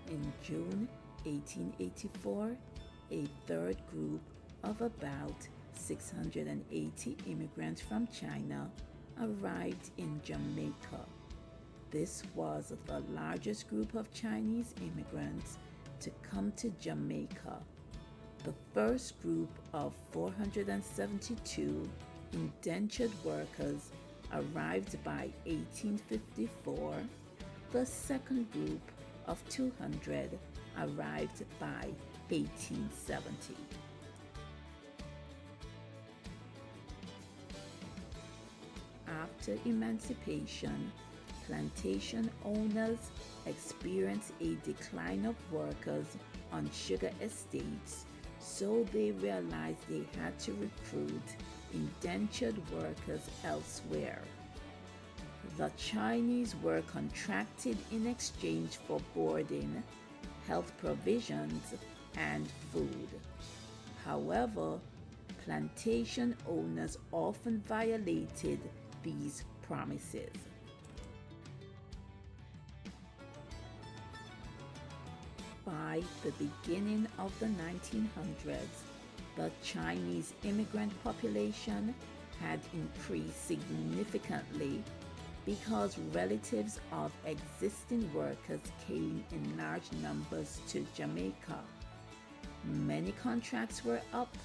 In June 1884, a third group of about 680 immigrants from China arrived in Jamaica. This was the largest group of Chinese immigrants to come to Jamaica. The first group of 472 indentured workers arrived by 1854. The second group of 200 arrived by 1870. After emancipation, plantation owners experienced a decline of workers on sugar estates, so they realized they had to recruit indentured workers elsewhere. The Chinese were contracted in exchange for boarding, health provisions, and food. However, plantation owners often violated these promises. By the beginning of the 1900s, the Chinese immigrant population had increased significantly because relatives of existing workers came in large numbers to Jamaica. Many contracts were up,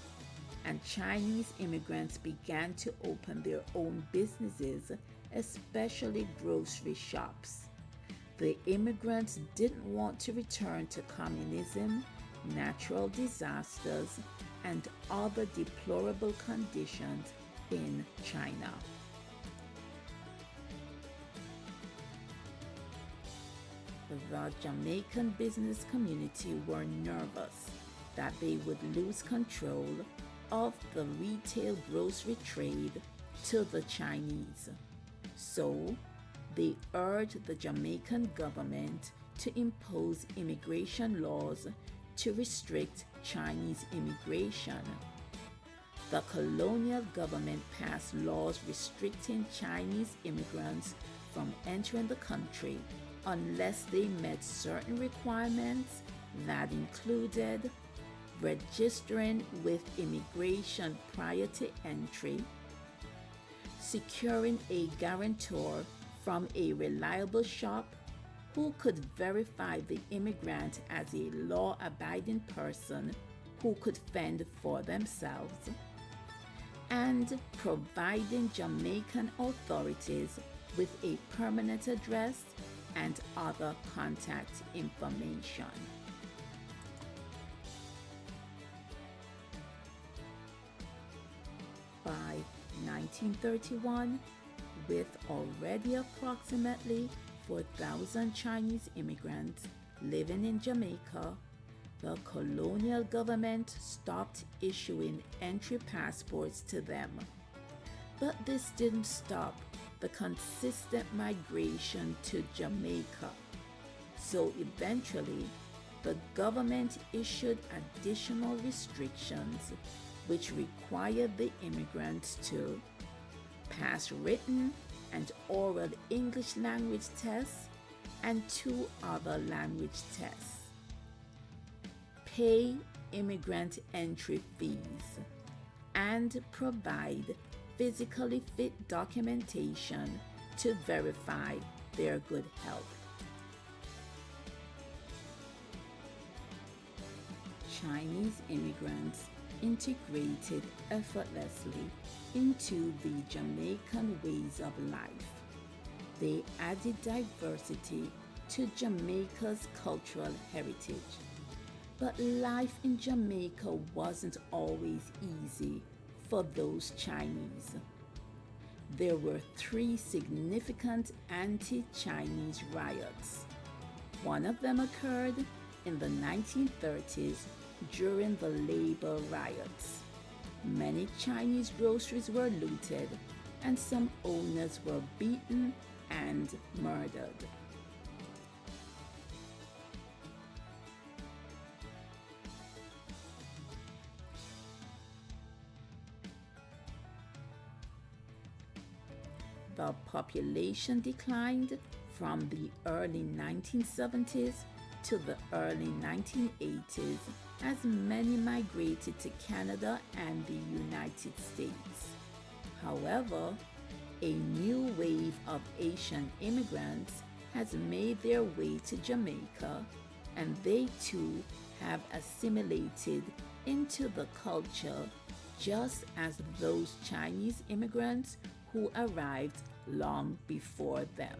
and Chinese immigrants began to open their own businesses, especially grocery shops. The immigrants didn't want to return to communism, natural disasters, and other deplorable conditions in China. The Jamaican business community were nervous that they would lose control of the retail grocery trade to the Chinese. So, they urged the Jamaican government to impose immigration laws to restrict Chinese immigration. The colonial government passed laws restricting Chinese immigrants from entering the country unless they met certain requirements that included registering with immigration prior to entry, securing a guarantor from a reliable shop who could verify the immigrant as a law-abiding person who could fend for themselves, and providing Jamaican authorities with a permanent address and other contact information. By 1931, with already approximately 4,000 Chinese immigrants living in Jamaica, the colonial government stopped issuing entry passports to them. But this didn't stop the consistent migration to Jamaica. So eventually, the government issued additional restrictions which required the immigrants to pass written and oral English language tests and 2 other language tests, pay immigrant entry fees, and provide physically fit documentation to verify their good health. Chinese immigrants integrated effortlessly into the Jamaican ways of life. They added diversity to Jamaica's cultural heritage. But life in Jamaica wasn't always easy for those Chinese. There were 3 significant anti-Chinese riots. One of them occurred in the 1930s during the labor riots. Many Chinese groceries were looted, and some owners were beaten and murdered. The population declined from the early 1970s to the early 1980s as many migrated to Canada and the United States. However, a new wave of Asian immigrants has made their way to Jamaica, and they too have assimilated into the culture just as those Chinese immigrants who arrived long before them.